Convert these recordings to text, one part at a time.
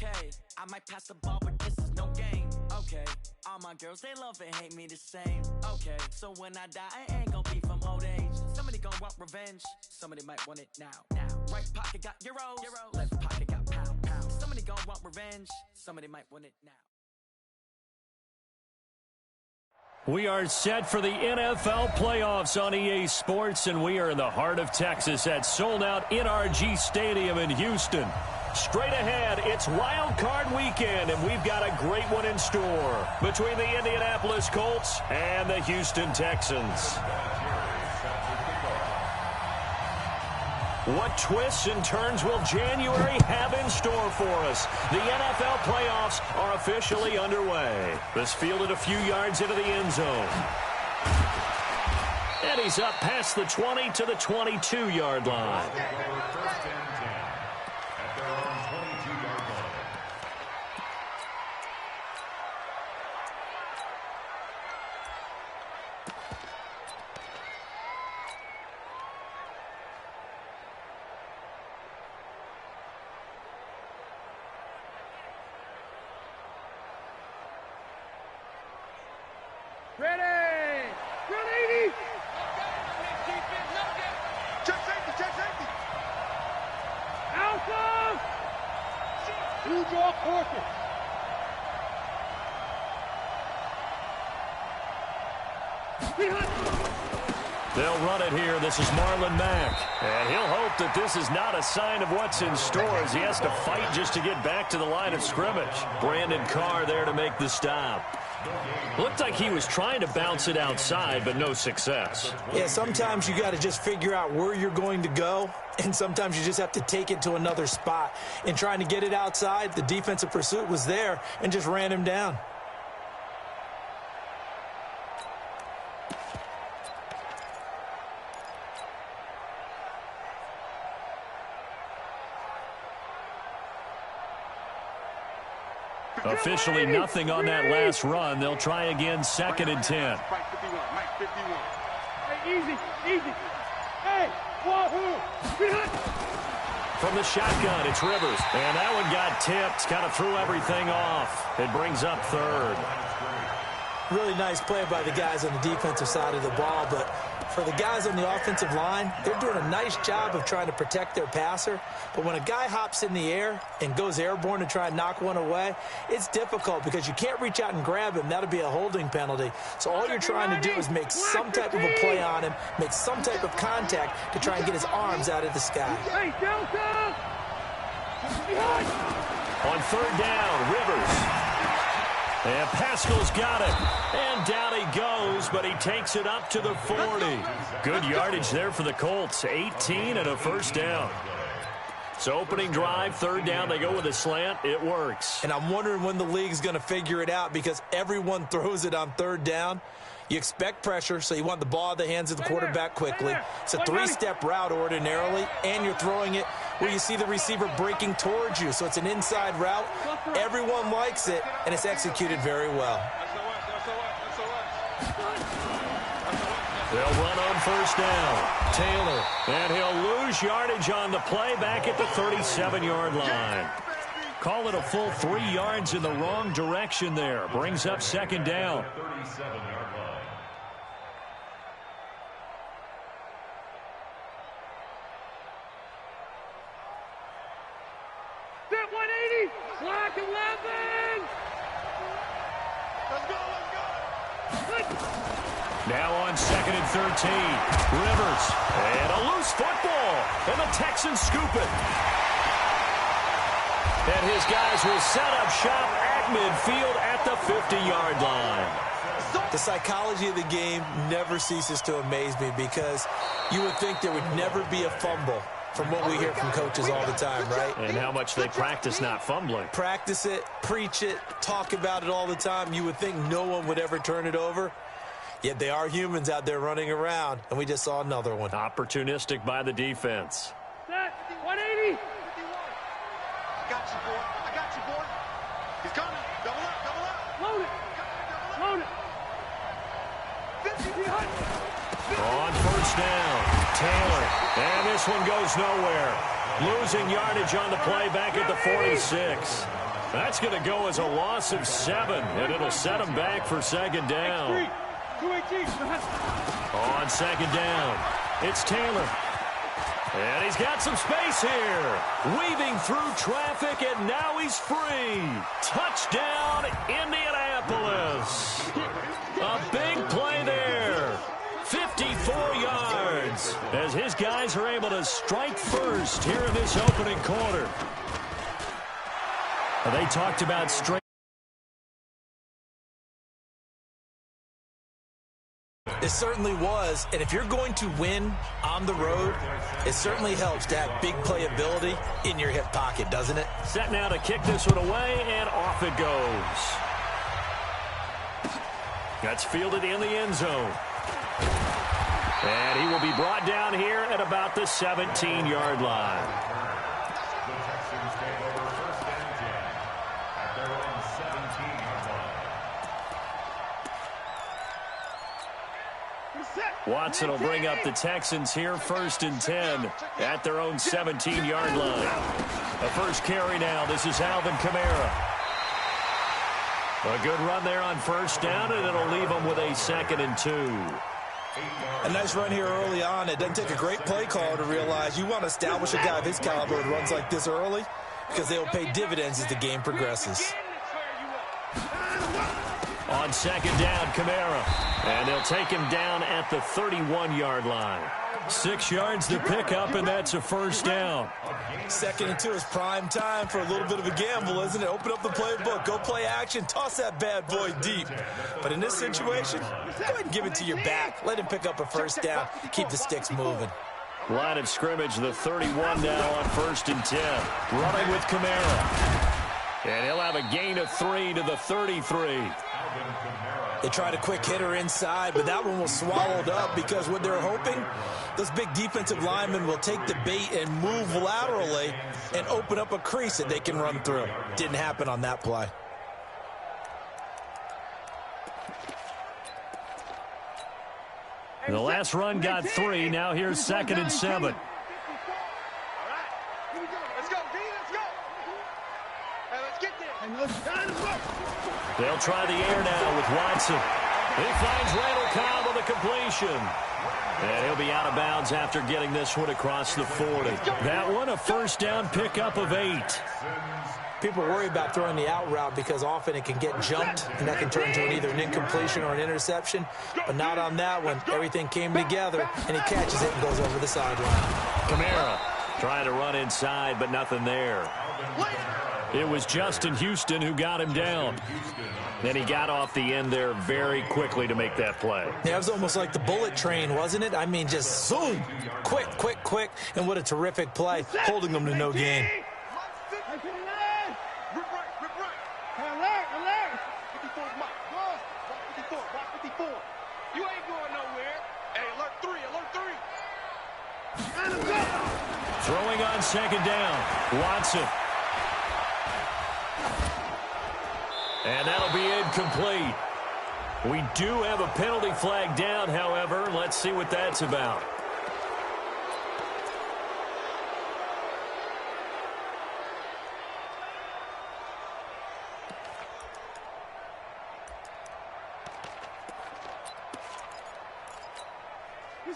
Okay, I might pass the ball, but this is no game. Okay, all my girls, they love and hate me the same. Okay, so when I die, I ain't gonna be from old age. Somebody gonna want revenge, somebody might want it now. Right pocket got euros, left pocket got pound. Somebody gonna want revenge, somebody might want it now. We are set for the NFL playoffs on EA Sports, and we are in the heart of Texas at sold-out NRG Stadium in Houston. Straight ahead, it's Wild Card Weekend, and we've got a great one in store between the Indianapolis Colts and the Houston Texans. What twists and turns will January have in store for us? The NFL playoffs are officially underway. This fielded a few yards into the end zone. And he's up past the 20 to the 22-yard line. Ready! 180! Check safety! Alpha! Two draw quarter. They'll run it here. This is Marlon Mack. And he'll hope that this is not a sign of what's in store as he has to fight just to get back to the line of scrimmage. Brandon Carr there to make the stop. Looked like he was trying to bounce it outside, but no success. Yeah, sometimes you got to just figure out where you're going to go, and sometimes you just have to take it to another spot. In trying to get it outside, the defensive pursuit was there and just ran him down. Officially nothing on that last run. They'll try again, 2nd and 10. Hey, easy. Hey, wahoo! From the shotgun, it's Rivers. And that one got tipped, kind of threw everything off. It brings up 3rd. Really nice play by the guys on the defensive side of the ball, but for the guys on the offensive line, they're doing a nice job of trying to protect their passer. But when a guy hops in the air and goes airborne to try and knock one away, it's difficult because you can't reach out and grab him. That'll be a holding penalty. So all you're trying to do is make some type of a play on him, make some type of contact to try and get his arms out of the sky. Hey, Delta! On 3rd down, Rivers. And Pascal's got it. And down he goes, but he takes it up to the 40. Good yardage there for the Colts. 18 and a 1st down. So opening drive, 3rd down, they go with a slant. It works. And I'm wondering when the league's going to figure it out because everyone throws it on 3rd down. You expect pressure, so you want the ball in the hands of the quarterback quickly. It's a 3-step route ordinarily, and you're throwing it where you see the receiver breaking towards you. So it's an inside route. Everyone likes it, and it's executed very well. They'll run on 1st down. Taylor. And he'll lose yardage on the play back at the 37-yard line. Call it a full 3 yards in the wrong direction there. Brings up 2nd down. 37-yard line. Step 180! Slack 11! Let's go! Now on 2nd and 13. Rivers. And a loose football. And the Texans scoop it. And his guys will set up shop at midfield at the 50-yard line. The psychology of the game never ceases to amaze me because you would think there would never be a fumble from what we hear from coaches all the time, right? And how much they practice not fumbling. Practice it, preach it, talk about it all the time. You would think no one would ever turn it over. Yet they are humans out there running around, and we just saw another one. Opportunistic by the defense. Set 180! I got you, boy. He's coming. Double up. Load it. On 1st down, Taylor. And this one goes nowhere. Losing yardage on the play back at the 46. That's going to go as a loss of 7, and it'll set him back for second down. On second down, it's Taylor. And he's got some space here. Weaving through traffic, and now he's free. Touchdown, Indianapolis. A big play there. 54 yards as his guys are able to strike first here in this opening quarter. They talked about straight. It certainly was, and if you're going to win on the road, it certainly helps to have big playability in your hip pocket, doesn't it? Set now to kick this one away, and off it goes. That's fielded in the end zone. And he will be brought down here at about the 17-yard line. Watson will bring up the Texans here, 1st and 10 at their own 17-yard line. A first carry now. This is Alvin Kamara. A good run there on first down, and it'll leave them with a 2nd and 2. A nice run here early on. It doesn't take a great play caller to realize you want to establish a guy of his caliber who runs like this early because they will pay dividends as the game progresses. On second down, Kamara. And they'll take him down at the 31-yard line. 6 yards to pick up, and that's a first down. 2nd and 2 is prime time for a little bit of a gamble, isn't it? Open up the playbook, go play action, toss that bad boy deep. But in this situation, go ahead and give it to your back. Let him pick up a first down. Keep the sticks moving. Line of scrimmage, the 31 now on 1st and 10. Running with Kamara. And he'll have a gain of 3 to the 33. They tried a quick hitter inside, but that one was swallowed up because what they're hoping, those big defensive linemen will take the bait and move laterally and open up a crease that they can run through. Didn't happen on that play. The last run got 3. Now here's 2nd and 7. They'll try the air now with Watson. He finds Randall Cobb on the completion. And he'll be out of bounds after getting this one across the 40. That one, a first down pickup of 8. People worry about throwing the out route because often it can get jumped, and that can turn into either an incompletion or an interception. But not on that one. Everything came together, and he catches it and goes over the sideline. Kamara trying to run inside, but nothing there. It was Justin Houston who got him down. Then he got off the end there very quickly to make that play. Yeah, it was almost like the bullet train, wasn't it? I mean, just zoom, quick, quick, quick, and what a terrific play, holding them to no gain. You ain't going nowhere. Hey, alert 3, alert 3. Throwing on second down, Watson. And that'll be incomplete. We do have a penalty flag down, however. Let's see what that's about.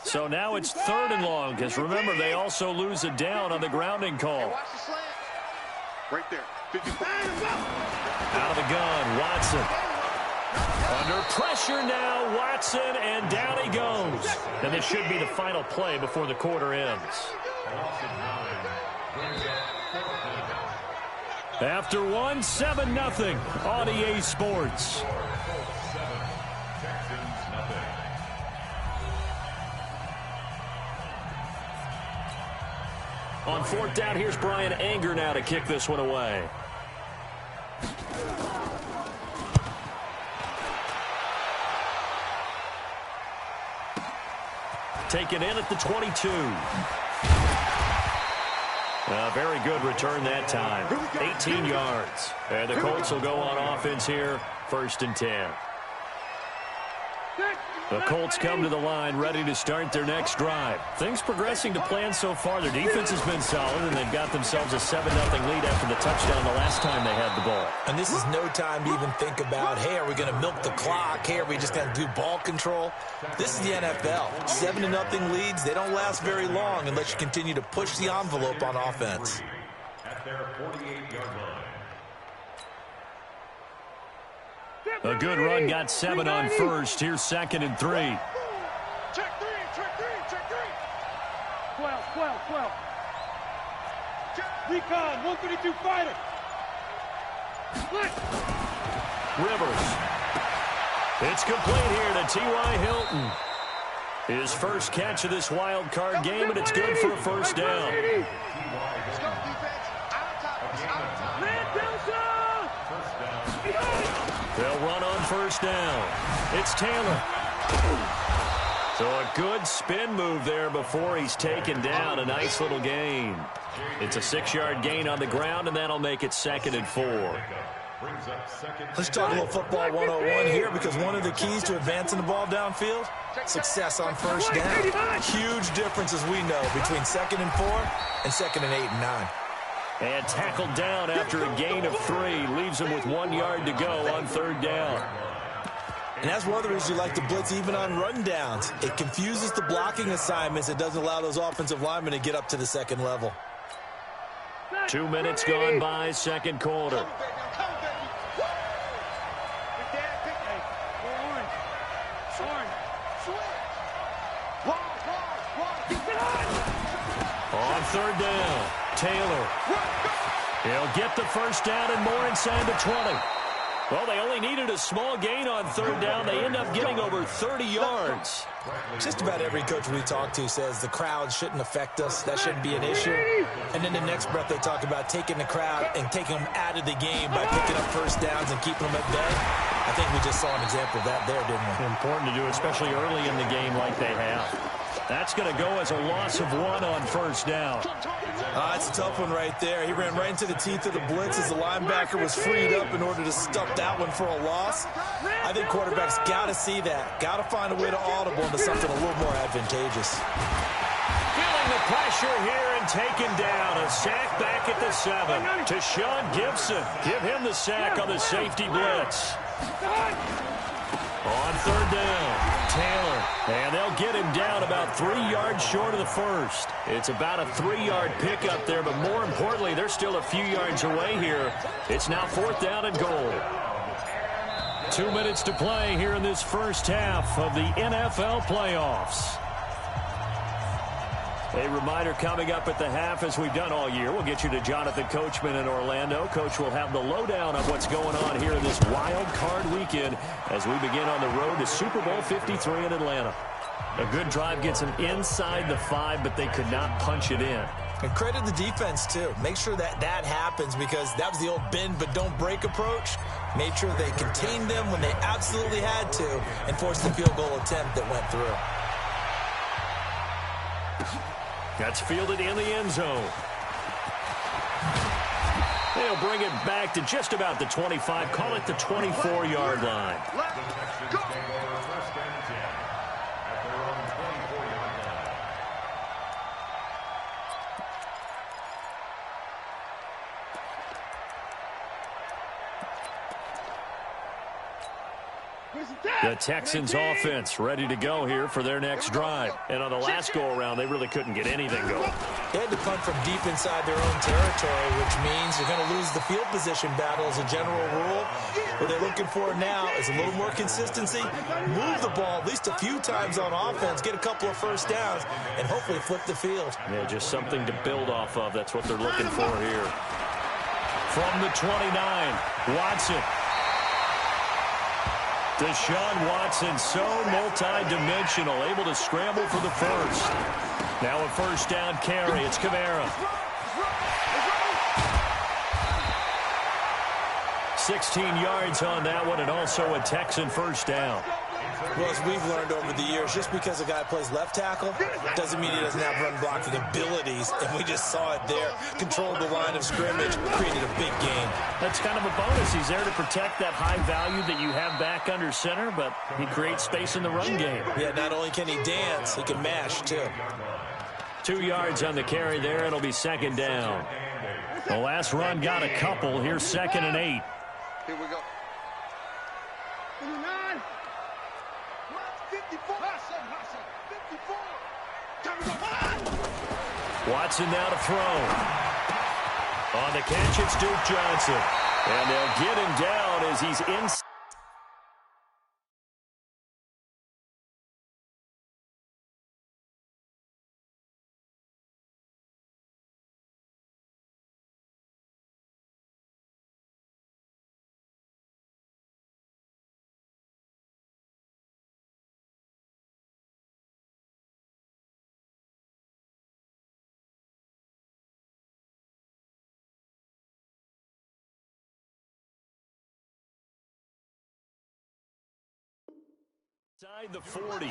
So now it's 3rd and long, because remember, they also lose a down on the grounding call. Watch the slant. Right there. 54. Out of the gun, Watson. Under pressure now, Watson, and down he goes. And this should be the final play before the quarter ends. After one, 7-0 on EA Sports. On 4th down, here's Brian Anger now to kick this one away. Taken in at the 22. A very good return that time. 18 yards. And the Colts will go on offense here, 1st and 10. The Colts come to the line ready to start their next drive. Things progressing to plan so far. Their defense has been solid, and they've got themselves a 7-0 lead after the touchdown the last time they had the ball. And this is no time to even think about, hey, are we going to milk the clock? Hey, are we just going to do ball control? This is the NFL. 7-0 leads, they don't last very long unless you continue to push the envelope on offense. At their 48-yard line. A good run got 7 on first. Here's 2nd and 3. Check three, check three, check three. 12. Recon, 132 fighter. Split. Rivers. It's complete here to T.Y. Hilton. His first catch of this wild card game, and it's good for a first down. Let's go, defense. Out of time. Land down, They'll run on first down. It's Taylor. So a good spin move there before he's taken down. A nice little gain. It's a 6-yard gain on the ground, and that'll make it 2nd and 4. Let's talk a little football 101 here, because one of the keys to advancing the ball downfield, success on first down. Huge difference, as we know, between 2nd and 4 and 2nd and 8 and 9. And tackled down after a gain of 3. Leaves him with 1 yard to go on 3rd down. And that's one of the reasons you like to blitz even on rundowns. It confuses the blocking assignments. It doesn't allow those offensive linemen to get up to the second level. 2 minutes gone by, second quarter. On 3rd down, Taylor. He'll get the first down and more inside the 20. Well, they only needed a small gain on 3rd down. They end up getting over 30 yards. Just about every coach we talk to says the crowd shouldn't affect us. That shouldn't be an issue. And then the next breath they talk about taking the crowd and taking them out of the game by picking up first downs and keeping them at bay. I think we just saw an example of that there, didn't we? Important to do, especially early in the game like they have. That's going to go as a loss of 1 on first down. It's a tough one right there. He ran right into the teeth of the blitz as the linebacker was freed up in order to stuff that one for a loss. I think quarterbacks got to see that. Got to find a way to audible into something a little more advantageous. Feeling the pressure here and taken down. A sack back at the 7. To Sean Gibson. Give him the sack on the safety blitz. On 3rd down, Taylor. And they'll get him down about 3 yards short of the first. It's about a 3-yard pickup there, but more importantly, they're still a few yards away here. It's now 4th down and goal. 2 minutes to play here in this first half of the NFL playoffs. A reminder coming up at the half, as we've done all year. We'll get you to Jonathan Coachman in Orlando. Coach will have the lowdown on what's going on here in this wild card weekend as we begin on the road to Super Bowl 53 in Atlanta. A good drive gets them inside the 5, but they could not punch it in. And credit the defense, too. Make sure that that happens, because that was the old bend but don't break approach. Made sure they contained them when they absolutely had to and forced the field goal attempt that went through. That's fielded in the end zone. They'll bring it back to just about the 25. Call it the 24-yard line. Left, go. The Texans offense ready to go here for their next drive. And on the last go-around, they really couldn't get anything going. They had to punt from deep inside their own territory, which means you're going to lose the field position battle as a general rule. What they're looking for now is a little more consistency, move the ball at least a few times on offense, get a couple of first downs, and hopefully flip the field. Yeah, just something to build off of. That's what they're looking for here. From the 29, Watson. Deshaun Watson, so multi-dimensional, able to scramble for the first. Now a first down carry. It's Kamara. 16 yards on that one, and also a Texan first down. Well, as we've learned over the years, just because a guy plays left tackle doesn't mean he doesn't have run blocking abilities, and we just saw it there. Controlled the line of scrimmage, created a big gain. A it's kind of a bonus. He's there to protect that high value that you have back under center, but he creates space in the run game. Yeah, not only can he dance, he can mash, too. 2 yards on the carry there. It'll be second down. The last run got a couple. Here's 2nd and 8. Here we go. 59. 54. 54. Watson now to throw. On the catch, it's Duke Johnson. And they'll get him down as he's inside. The 40.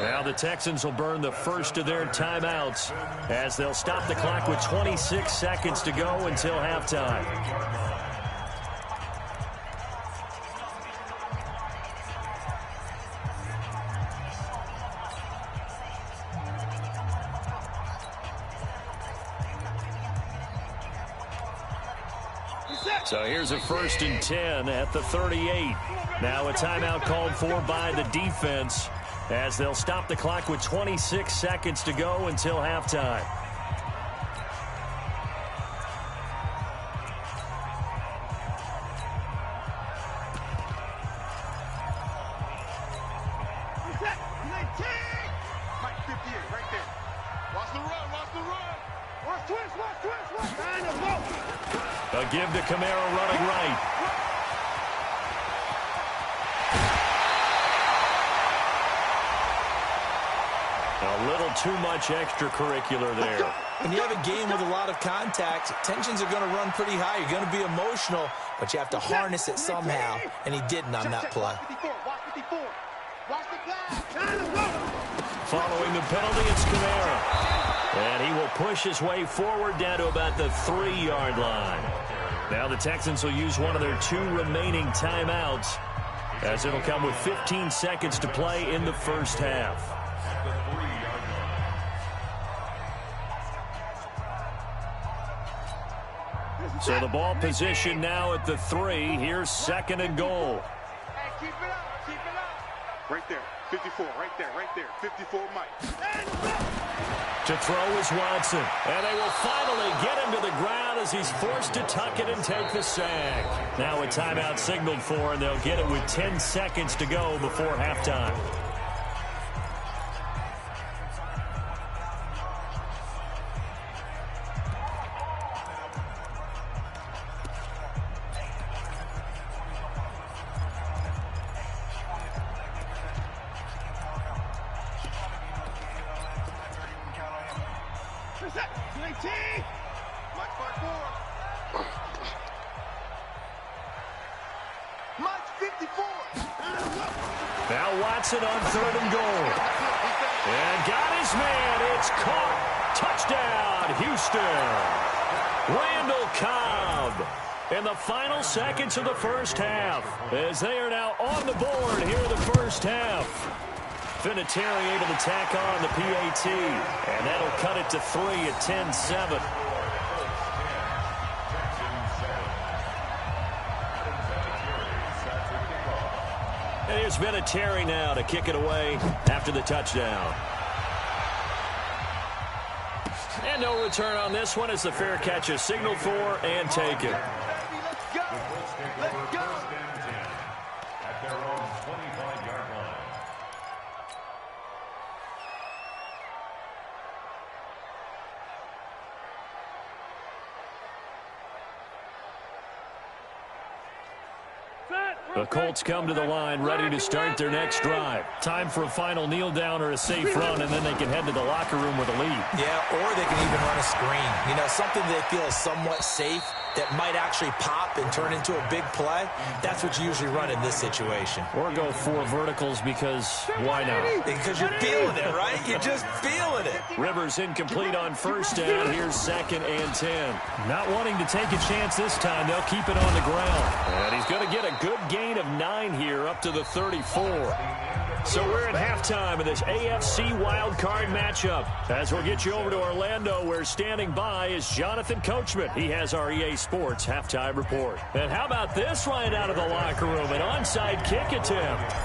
Now the Texans will burn the first of their timeouts as they'll stop the clock with 26 seconds to go until halftime. So here's a 1st and 10 at the 38. Now a timeout called for by the defense as they'll stop the clock with 26 seconds to go until halftime. A give to Kamara running right. A little too much extracurricular there. When you have a game with a lot of contact, tensions are going to run pretty high. You're going to be emotional, but you have to harness it somehow, and he didn't on that play. Following the penalty, it's Kamara. And he will push his way forward down to about the 3-yard line. Now the Texans will use one of their 2 remaining timeouts as it'll come with 15 seconds to play in the first half. So the ball position now at the 3. Here's 2nd and goal. Hey, keep it up, keep it up. Right there, 54, right there, 54 Mike. To throw is Watson. And they will finally get him to the ground as he's forced to tuck it and take the sack. Now a timeout signaled for, and they'll get it with 10 seconds to go before halftime. Now Watson on 3rd and goal. And got his man. It's caught. Touchdown, Houston. Randall Cobb in the final seconds of the first half as they are now on the board here in the first half. Vinatieri able to tack on the PAT, and that'll cut it to 3 at 10-7. And here's Vinatieri now to kick it away after the touchdown. And no return on this one as the fair catch is signaled for and taken. At their own 25-yard line. Set. The Colts come to the line ready to start their next drive. Time for a final kneel down or a safe run, and then they can head to the locker room with a lead. Yeah, or they can even run a screen. You know, something they feel is somewhat safe that might actually pop and turn into a big play. That's what you usually run in this situation. Or go 4 verticals because why not? Because you're feeling it, right? You're just feeling it. Rivers incomplete on first down. Here's 2nd and 10. Not wanting to take a chance this time. They'll keep it on the ground. And he's going to get a good gain of 9 here up to the 34. So we're at halftime of this AFC wildcard matchup. As we'll get you over to Orlando, where standing by is Jonathan Coachman. He has our EA Sports halftime report. And how about this right out of the locker room? An onside kick attempt.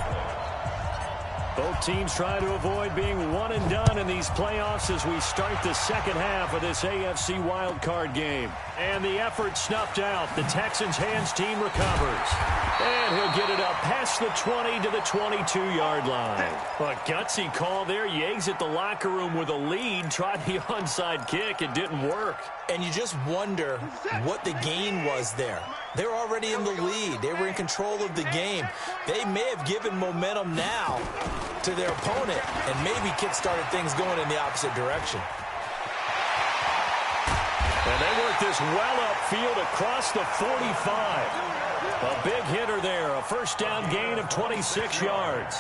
Both teams trying to avoid being one and done in these playoffs as we start the second half of this AFC wildcard game. And the effort snuffed out. The Texans' hands team recovers. And he'll get it up past the 20 to the 22-yard line. A gutsy call there. You exit the locker room with a lead. Tried the onside kick. It didn't work. And you just wonder what the gain was there. They're already in the lead. They were in control of the game. They may have given momentum now to their opponent and maybe kick-started things going in the opposite direction. And they work this well upfield across the 45. A big hitter there. A first down gain of 26 yards.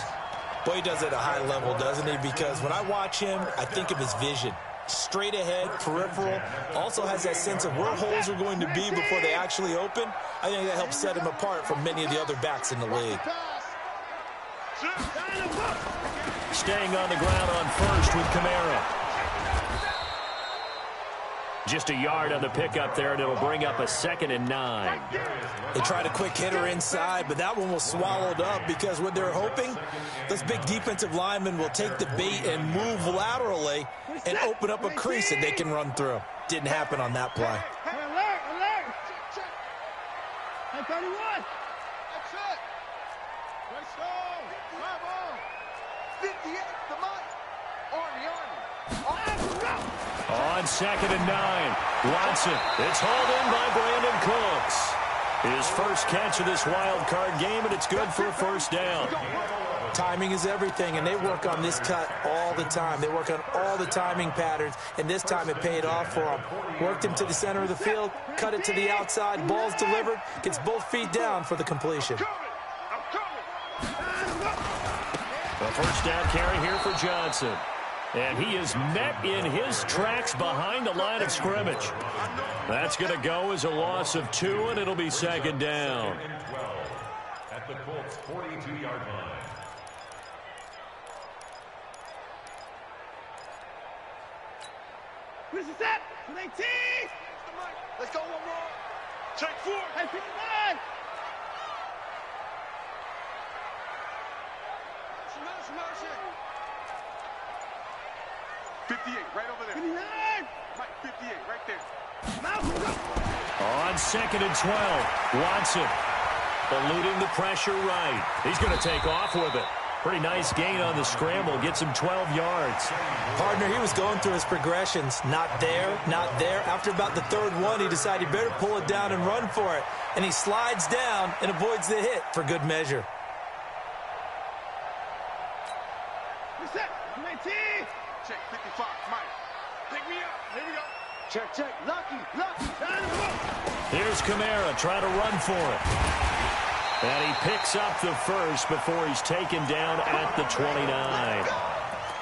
Boy, he does it at a high level, doesn't he? Because when I watch him, I think of his vision. Straight ahead, peripheral. Also has that sense of where holes are going to be before they actually open. I think that helps set him apart from many of the other backs in the league. Staying on the ground on first with Kamara. Just a yard on the pickup there, and it'll bring up a 2nd and 9. They tried a quick hitter inside, but that one was swallowed up because what they're hoping, those big defensive linemen will take the bait and move laterally and open up a crease that they can run through. Didn't happen on that play. Hey, alert! Hey, 31! That's it! Let's go! Bravo! 58, the mic! Army! On 2nd and 9, Watson. It's hauled in by Brandon Cooks. His first catch of this wild card game, and it's good for a first down. Timing is everything, and they work on this cut all the time. They work on all the timing patterns, and this time it paid off for them. Worked him to the center of the field, cut it to the outside, ball's delivered, gets both feet down for the completion. A first down carry here for Johnson. And he is met in his tracks behind the line of scrimmage. That's going to go as a loss of 2, and it'll be 2nd down. At the Colts' 42-yard line. Where's the set? 18! Let's go one more. Check 4. Hey, 59! Motion. 58, right over there. 59! Mike, 58, right there. On 2nd and 12, Watson eluding the pressure right. He's going to take off with it. Pretty nice gain on the scramble. Gets him 12 yards. Partner, he was going through his progressions. Not there, not there. After about the 3rd one, he decided he better pull it down and run for it. And he slides down and avoids the hit for good measure. Set. 19! Check 55, Mike. Pick me up. Here we go. Check. Lucky. Here's Kamara trying to run for it. And he picks up the first before he's taken down at the 29.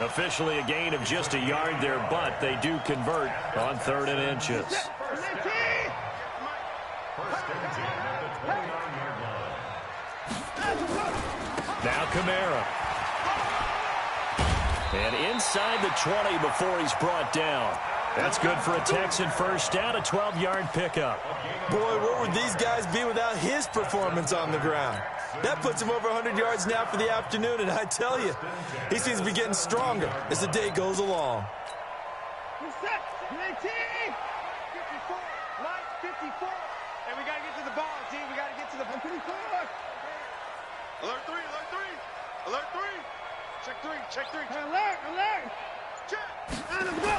Officially a gain of just a yard there, but they do convert on 3rd and inches. Now Kamara. And inside the 20 before he's brought down. That's good for a Texan first down, a 12-yard pickup. Boy, where would these guys be without his performance on the ground? That puts him over 100 yards now for the afternoon, and I tell you, he seems to be getting stronger as the day goes along. Set. 19! 54. Mike, 54. And we got to get to the ball, team. We got to get to the 54. Alert 3, alert 3. Alert 3. Check 3. Alert. Check. And a go.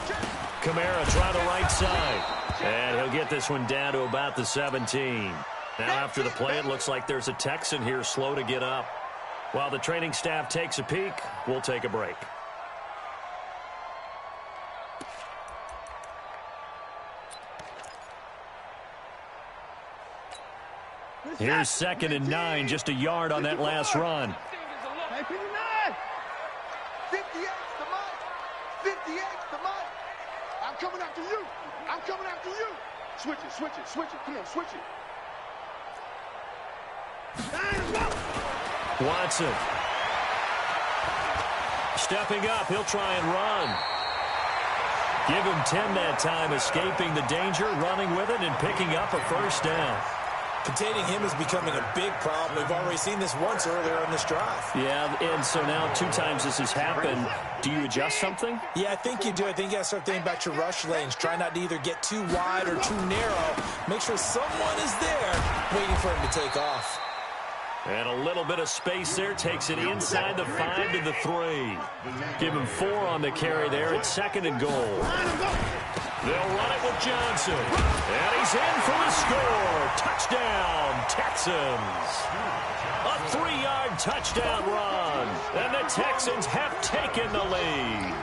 Check. Kamara trying the right side. And he'll get this one down to about the 17. Now after the play, it looks like there's a Texan here slow to get up. While the training staff takes a peek, we'll take a break. Here's 2nd and 9, just a yard on that last run. 58's the mark. 58's the mark. I'm coming after you. I'm coming after you. Switch it, switch it, switch it. Come on, switch it. Watson. Stepping up, he'll try and run. Give him 10 that time, escaping the danger, running with it, and picking up a first down. Containing him is becoming a big problem. We've already seen this once earlier on this drive. Yeah, and so now 2 times this has happened. Do you adjust something? Yeah, I think you do. I think you got to start thinking about your rush lanes. Try not to either get too wide or too narrow. Make sure someone is there waiting for him to take off. And a little bit of space there. Takes it inside the 5 to the 3. Give him 4 on the carry there. It's 2nd and goal. They'll run it with Johnson. And he's in for the score. Touchdown, Texans. A 3-yard touchdown run. And the Texans have taken the lead.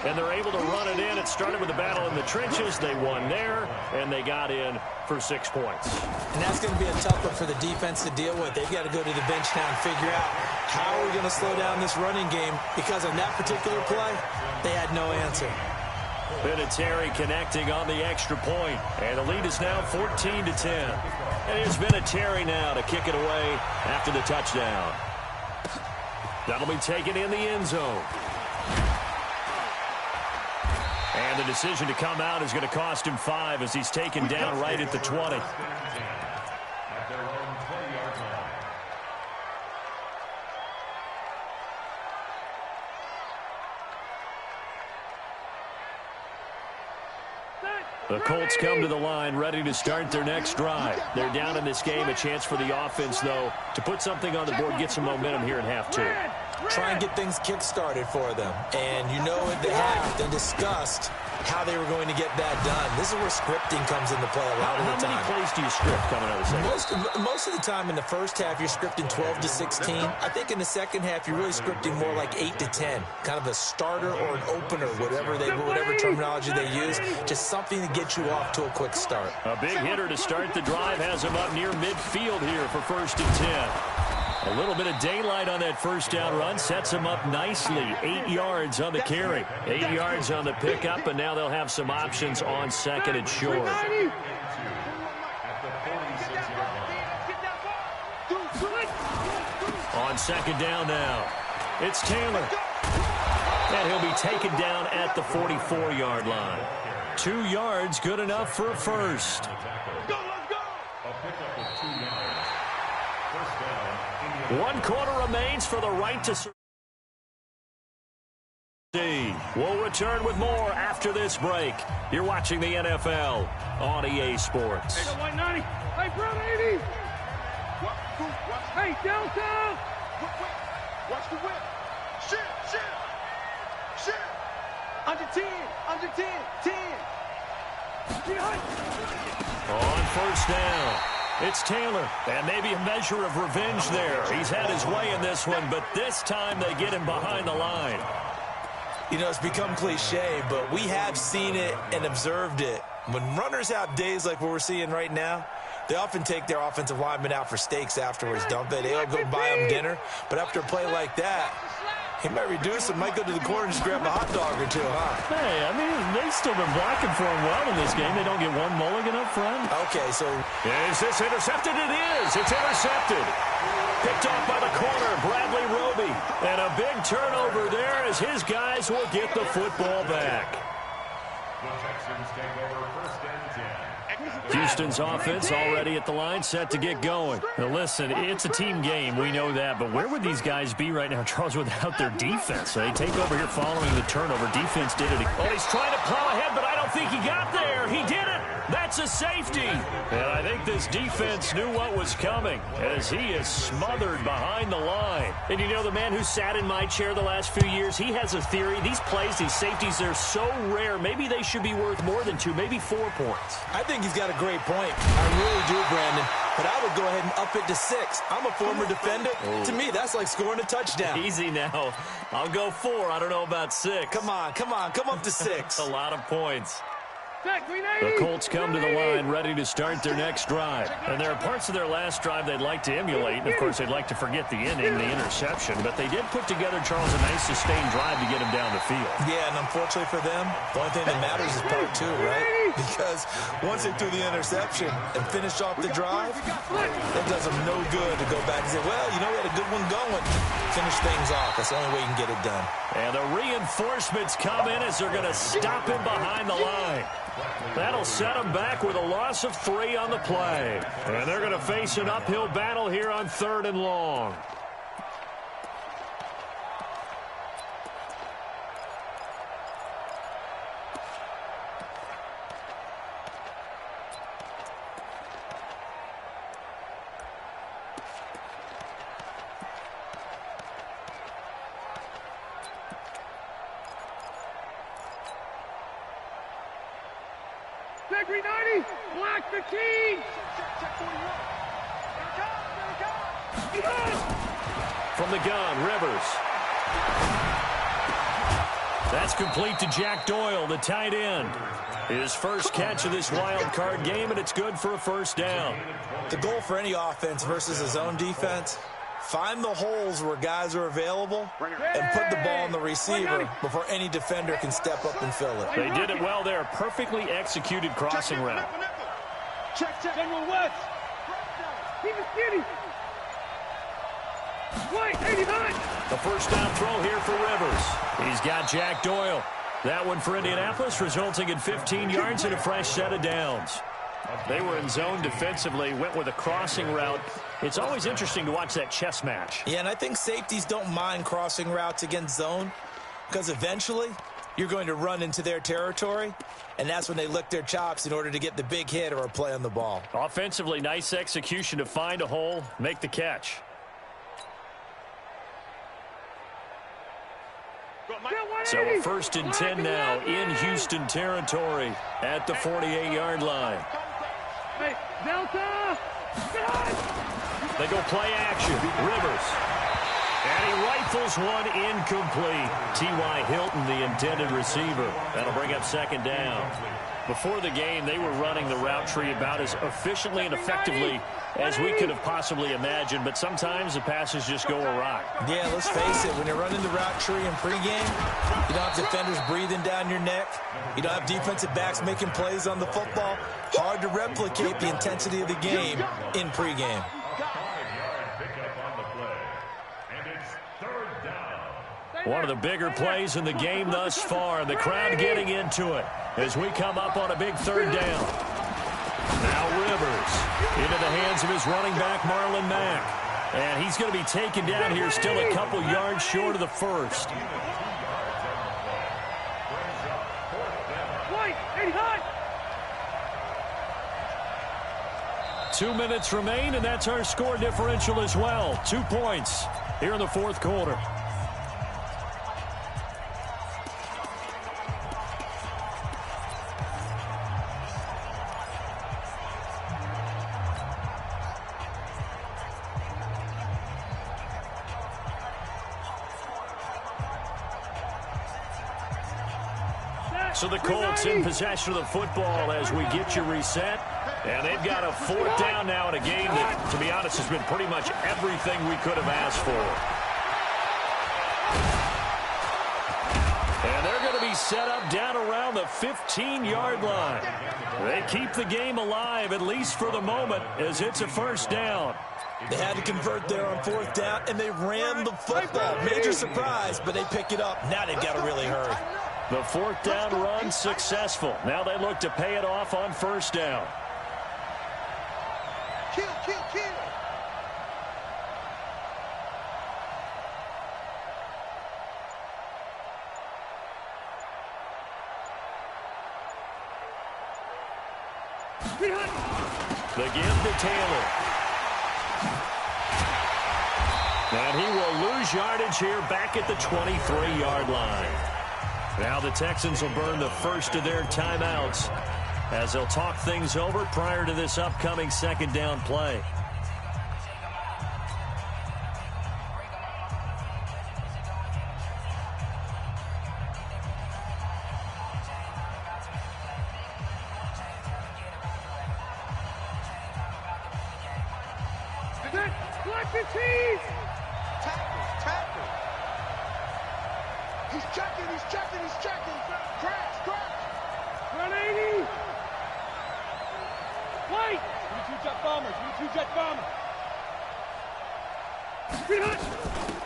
And they're able to run it in. It started with a battle in the trenches. They won there, and they got in for 6 points. And that's going to be a tough one for the defense to deal with. They've got to go to the bench now and figure out how are we going to slow down this running game, because on that particular play, they had no answer. Vinatieri connecting on the extra point, and the lead is now 14-10. And here's Vinatieri now to kick it away after the touchdown. That'll be taken in the end zone. And the decision to come out is going to cost him 5 as he's taken down right at the 20. The Colts come to the line ready to start their next drive. They're down in this game. A chance for the offense, though, to put something on the board, get some momentum here in half 2. Try and get things kick-started for them. And you know at the half, they discussed how they were going to get that done. This is where scripting comes into play a lot of the time. How many plays do you script coming out of the second? Most of the time in the first half, you're scripting 12 to 16. I think in the second half, you're really scripting more like 8 to 10. Kind of a starter or an opener, whatever terminology they use. Just something to get you off to a quick start. A big hitter to start the drive has him up near midfield here for 1st and 10. A little bit of daylight on that first down run sets him up nicely. 8 yards on the carry, 8 yards on the pickup, and now they'll have some options on 2nd and short. On 2nd down now, it's Taylor. And he'll be taken down at the 44-yard line. 2 yards, good enough for a first. One quarter remains for the right to serve. We'll return with more after this break. You're watching the NFL on EA Sports. Hey, white 90. Hey, front 80. Hey, downtown. Watch the whip. Shit. Under 10. 10. On first down, it's Taylor, and maybe a measure of revenge there. He's had his way in this one, but this time they get him behind the line. You know, it's become cliche, but we have seen it and observed it. When runners have days like what we're seeing right now, they often take their offensive linemen out for steaks afterwards, don't they? They'll go buy them dinner, but after a play like that, he might reduce it, might go to the corner and just grab a hot dog or two, huh? Hey, I mean, they've still been blocking for him well in this game. They don't get one mulligan up front. Okay, so... Is this intercepted? It is. It's intercepted. Picked off by the corner, Bradley Roby. And a big turnover there as his guys will get the football back. The Texans take over 1st and 10. Houston's offense already at the line, set to get going. Now listen, it's a team game, we know that, but where would these guys be right now, Charles, without their defense? So they take over here following the turnover. Defense did it. Oh, he's trying to plow ahead, but I don't think he got there. He did it. That's a safety. And I think this defense knew what was coming as he is smothered behind the line. And you know, the man who sat in my chair the last few years, he has a theory. These plays, these safeties, they're so rare. Maybe they should be worth more than 2, maybe 4 points. I think he's got a great point. I really do, Brandon. But I would go ahead and up it to 6. I'm a former defender. To me, that's like scoring a touchdown. Easy now. I'll go 4. I don't know about 6. Come on. Come up to 6. A lot of points. The Colts come to the line ready to start their next drive. And there are parts of their last drive they'd like to emulate. And, of course, they'd like to forget the inning, the interception. But they did put together, Charles, a nice sustained drive to get him down the field. Yeah, and unfortunately for them, the only thing that matters is part 2, right? Because once they threw the interception and finished off the drive, it does them no good to go back and say, well, you know, we had a good one going. Finish things off. That's the only way you can get it done. And the reinforcements come in as they're going to stop him behind the line. That'll set them back with a loss of 3 on the play. And they're going to face an uphill battle here on 3rd and long. Check 390. Block the key. From the gun, Rivers. That's complete to Jack Doyle, the tight end. His first catch of this wild card game, and it's good for a first down. The goal for any offense versus his own defense, find the holes where guys are available and put the ball on the receiver before any defender can step up and fill it. They did it well there. Perfectly executed crossing route. Check. General West. Keep it skinny. White, 89. The first down throw here for Rivers. He's got Jack Doyle. That one for Indianapolis, resulting in 15 yards and a fresh set of downs. They were in zone defensively, went with a crossing route. It's always interesting to watch that chess match. Yeah, and I think safeties don't mind crossing routes against zone because eventually you're going to run into their territory, and that's when they lick their chops in order to get the big hit or a play on the ball. Offensively, nice execution to find a hole, make the catch. So a 1st and 10 now in Houston territory at the 48-yard line. Hey, Delta! They go play action. Rivers. And he rifles one incomplete. T.Y. Hilton, the intended receiver. That'll bring up 2nd down. Before the game, they were running the route tree about as efficiently and effectively as we could have possibly imagined, but sometimes the passes just go awry. Yeah, let's face it, when you're running the route tree in pregame, you don't have defenders breathing down your neck. You don't have defensive backs making plays on the football. Hard to replicate the intensity of the game in pregame. One of the bigger plays in the game thus far, and the crowd getting into it as we come up on a big 3rd down. Now Rivers into the hands of his running back, Marlon Mack. And he's going to be taken down here still a couple yards short of the first. White, 89. 2 minutes remain, and that's our score differential as well. 2 points here in the 4th quarter. So the Colts in possession of the football as we get you reset. And they've got a 4th down now in a game that, to be honest, has been pretty much everything we could have asked for. And they're going to be set up down around the 15-yard line. They keep the game alive, at least for the moment, as it's a 1st down. They had to convert there on 4th down, and they ran the football. Major surprise, but they pick it up. Now they've got to really hurry. The 4th down run successful. Now they look to pay it off on 1st down. Kill. The give to Taylor. And he will lose yardage here back at the 23-yard line. Now the Texans will burn the first of their timeouts as they'll talk things over prior to this upcoming second down play. Tackle. He's checking. Crash. 180. Wait. 22 jet bomber.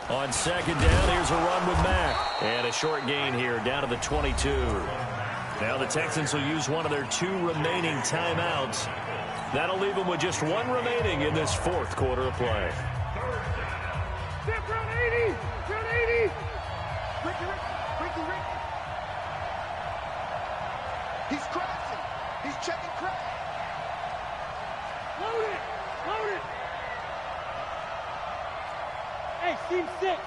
On second down, here's a run with Mack. And a short gain here down to the 22. Now the Texans will use one of their 2 remaining timeouts. That'll leave them with just 1 remaining in this fourth quarter of play. Step round 80. Ricky. He's crashing. He's checking crash. Load it. Hey, seam 6.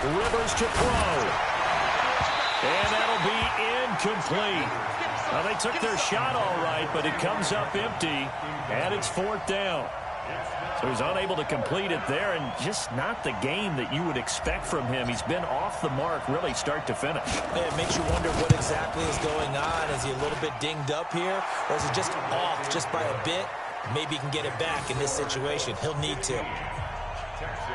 Rivers to throw. And that'll be incomplete. Now, they took their shot all right, but it comes up empty, and it's fourth down. So he's unable to complete it there, and just not the game that you would expect from him. He's been off the mark really start to finish. Yeah, it makes you wonder what exactly is going on. Is he a little bit dinged up here, or is it just off just by a bit? Maybe he can get it back in this situation. He'll need to.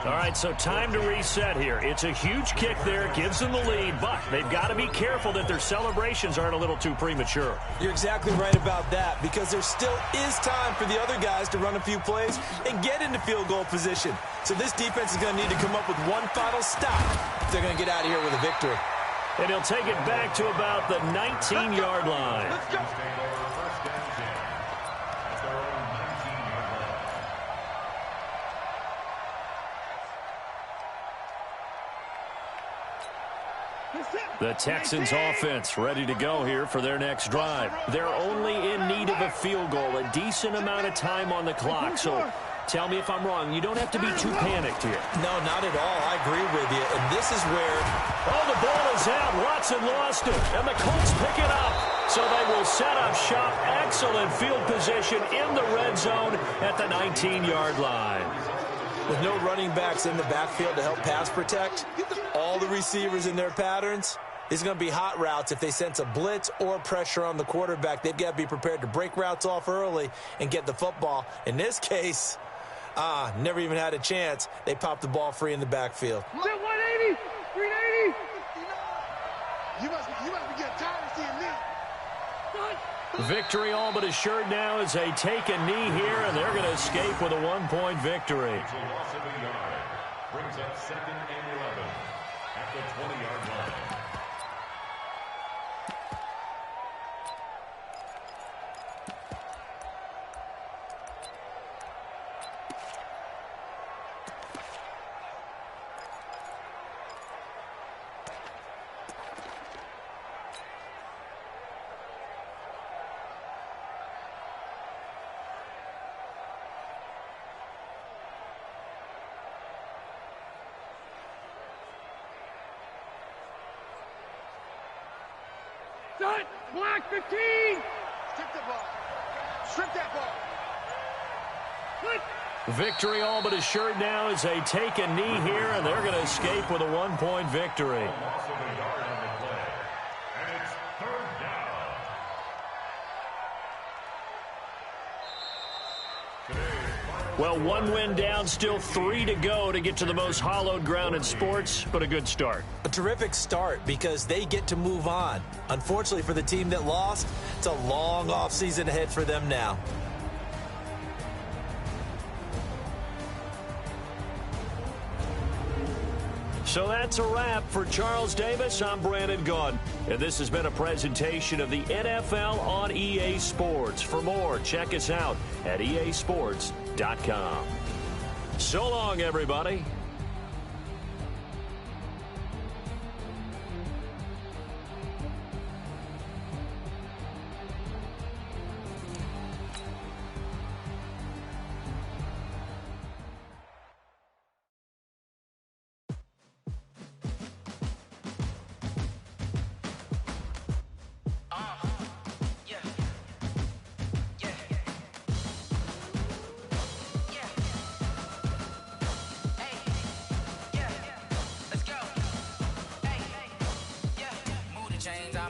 All right, so time to reset here. It's a huge kick there, gives them the lead, but they've got to be careful that their celebrations aren't a little too premature. You're exactly right about that, because there still is time for the other guys to run a few plays and get into field goal position. So this defense is going to need to come up with one final stop if they're going to get out of here with a victory. And he'll take it back to about the 19-yard line. Let's go. The Texans offense ready to go here for their next drive. They're only in need of a field goal, a decent amount of time on the clock. So tell me if I'm wrong. You don't have to be too panicked here. No, not at all. I agree with you. And this is where... Oh, the ball is out. Watson lost it. And the Colts pick it up. So they will set up shop. Excellent field position in the red zone at the 19-yard line. With no running backs in the backfield to help pass protect, all the receivers in their patterns, it's going to be hot routes. If they sense a blitz or pressure on the quarterback, they've got to be prepared to break routes off early and get the football. In this case, never even had a chance. They popped the ball free in the backfield. 180, 380. You must be getting tired of seeing me. Victory all but assured now as they take a knee here, and they're going to escape with a 1-point victory. It's a loss of a yard. Brings up 2nd and 11 at the 20-yard line. Block 15. Strip the ball. Strip that ball. Victory all but assured now as they take a knee here, and they're going to escape with a 1-point victory. Loss of a yard on the play. And it's 3rd down. Well, 1 win down, still 3 to go to get to the most hallowed ground in sports, but a good start. A terrific start because they get to move on. Unfortunately for the team that lost, it's a long offseason ahead for them now. So that's a wrap for Charles Davis. I'm Brandon Gunn, and this has been a presentation of the NFL on EA Sports. For more, check us out at easports.com. So long, everybody.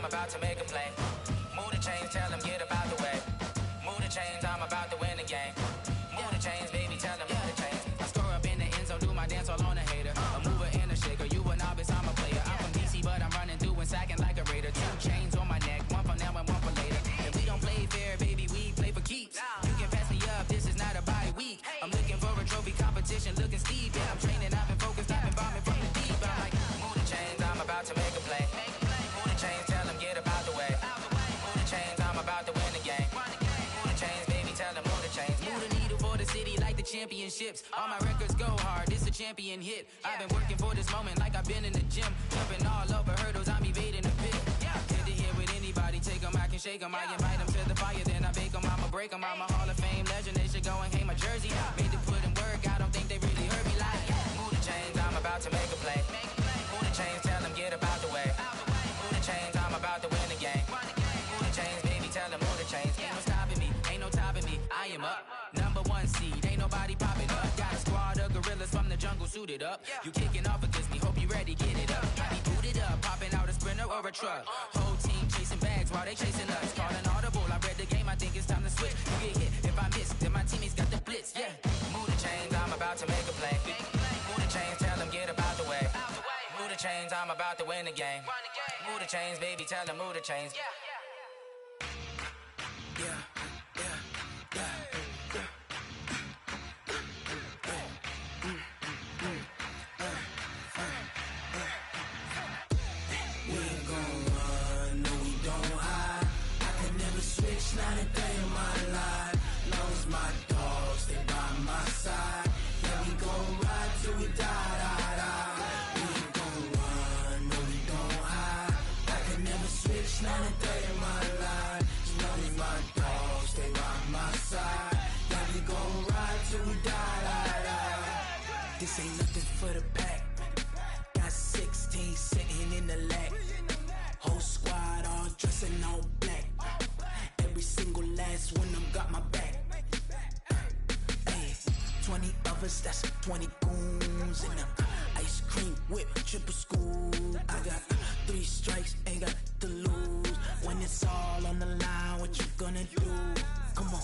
I'm about to make a play. Move the chains, tell them get about the way. Move the chains, I'm about to win the game. Move the chains, baby, tell them move the chains. I score up in the end zone, do my dance all on a hater. A mover and a shaker, you a novice, I'm a player. I'm from DC, but I'm running through and sacking like a raider. 2 chains on my neck, one for now and one for later. And we don't play fair, baby, we play for keeps. You can pass me up, this is not a bye week. I'm looking for a trophy competition, looking steep. And I'm training, I've been focused, I've been bombing from the deep. I'm like, move the chains, I'm about to make a play. Move the chains, tell them get about the way. Move the chains, I'm about to win the game. Move the chains, baby, tell them move the chains. Move the needle for the city like the championships. All my records go hard, this a champion hit. I've been working for this moment like I've been in the gym. Jumping all over hurdles, I'm evading the pit. Good to hear with anybody, take them, I can shake them. I invite them to the fire, then I bake them, I'ma break them. I'm a Hall of Fame legend, they should go and hang my jersey. Made to put in work, I don't think they really heard me like. Move the chains, I'm about to make a play. Move the chains, tell them get about the way. Move the chains, I'm about to win the game. Move the chains, baby, tell them move the chains. Ain't no stopping me, ain't no topping me, I am up. #1 seed, ain't nobody popping up. Got a squad of gorillas from the jungle suited up. You kicking off against me, hope you ready, get it up. I be booted up, popping out a Sprinter or a truck. Whole team chasing bags while they chasing us. Calling audible, I read the game, I think it's time to switch. You get hit, if I miss, then my teammates got the blitz, yeah. Move the chains, I'm about to make a play. Move the chains, tell them get about the way. Move the chains, I'm about to win the game. Move the chains, baby, tell them move the chains. Yeah. Not a day in my life. Long as my dogs stay by my side. Yeah, we gon' ride till we die, die, die. We ain't gon' run, no, we don't hide. I can never switch, not a day in my life. As long as my dogs stay by my side. Yeah, we gon' ride till we die, die, die. This ain't nothing for the pack. Got 16 sitting in the lap. Whole squad all dressing all black. Every single last one of them got my back. Hey, 20 of us, that's 20 goons in the ice cream whip, triple scoop. I got 3 strikes, ain't got to lose. When it's all on the line, what you gonna do? Come on,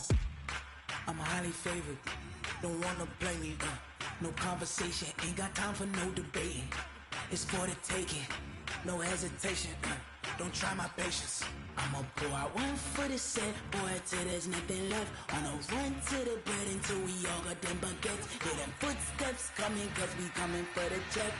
I'm highly favored. Don't wanna play me, no conversation, ain't got time for no debating. It's for the taking, no hesitation. Don't try my patience. I'ma pour out one for the set, boy, till there's nothing left. On a run to the bread until we all got them baguettes. Hear them footsteps coming, cause we coming for the check.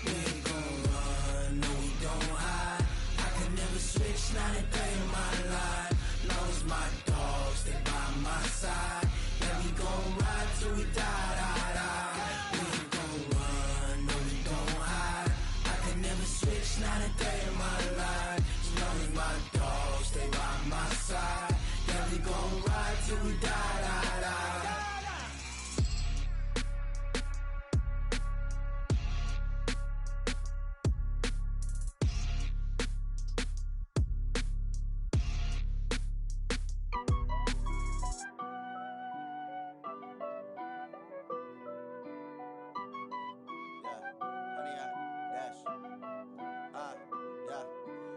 We ain't gon' run, no, we don't hide. I can never switch, not a day in my life. Long as my dogs stay by my side. Yeah, we gon' ride till we die, die, die. We ain't gon' run, no, we don't hide. I can never switch, not a day in my life. As long as my dogs stay by my side. Yeah, we gon' ride till we die, die, die.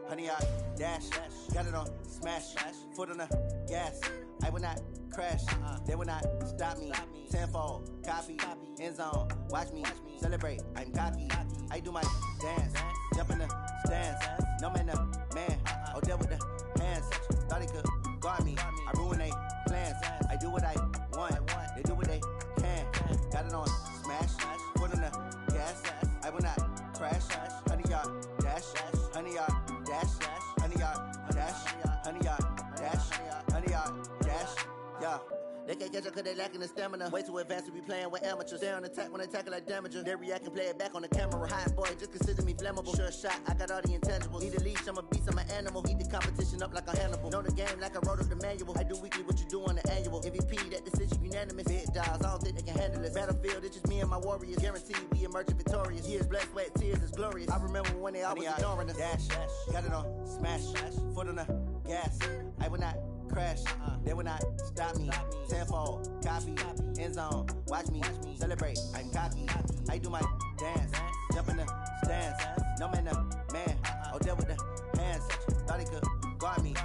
Honey, I dash, got it on smash, foot on the gas. I will not crash, they will not stop me. Tenfold, copy, end zone, watch me celebrate. I'm cocky, I do my dance, jump in the stands. No man, the man, oh, deal with the hands. Thought he could guard me, I ruin they plans. I do what I want, they do what they can. Got it on smash, foot on the gas. I will not crash, honey, y'all dash, honey, y'all dash, honey, y'all dash, honey, y'all dash, honey, y'all dash, yeah. They can't catch up cause they lacking the stamina. Way too advanced to be playing with amateurs. Stay on attack when they tackle like damager. They react and play it back on the camera. Hot boy, just consider me flammable. Sure shot, I got all the intangibles. Need a leash, I'm a beast, I'm an animal. Heat the competition up like a Hannibal. Know the game like I wrote up the manual. I do weekly what you do on the annual. MVP, that decision unanimous. Big dials, I don't think they can handle it. Battlefield, it's just me and my warriors. Guaranteed we emerging victorious. Years, blood, sweat, tears, it's glorious. I remember when they always ignoring us. Dash, got it on smash, foot on the gas. I will not crash, they will not stop me. Tenfold, copy, end zone, watch me celebrate. I'm cocky, I do my dance, Jump in the stands, no man, the man. Oh, there with the hands. Thought he could guard me.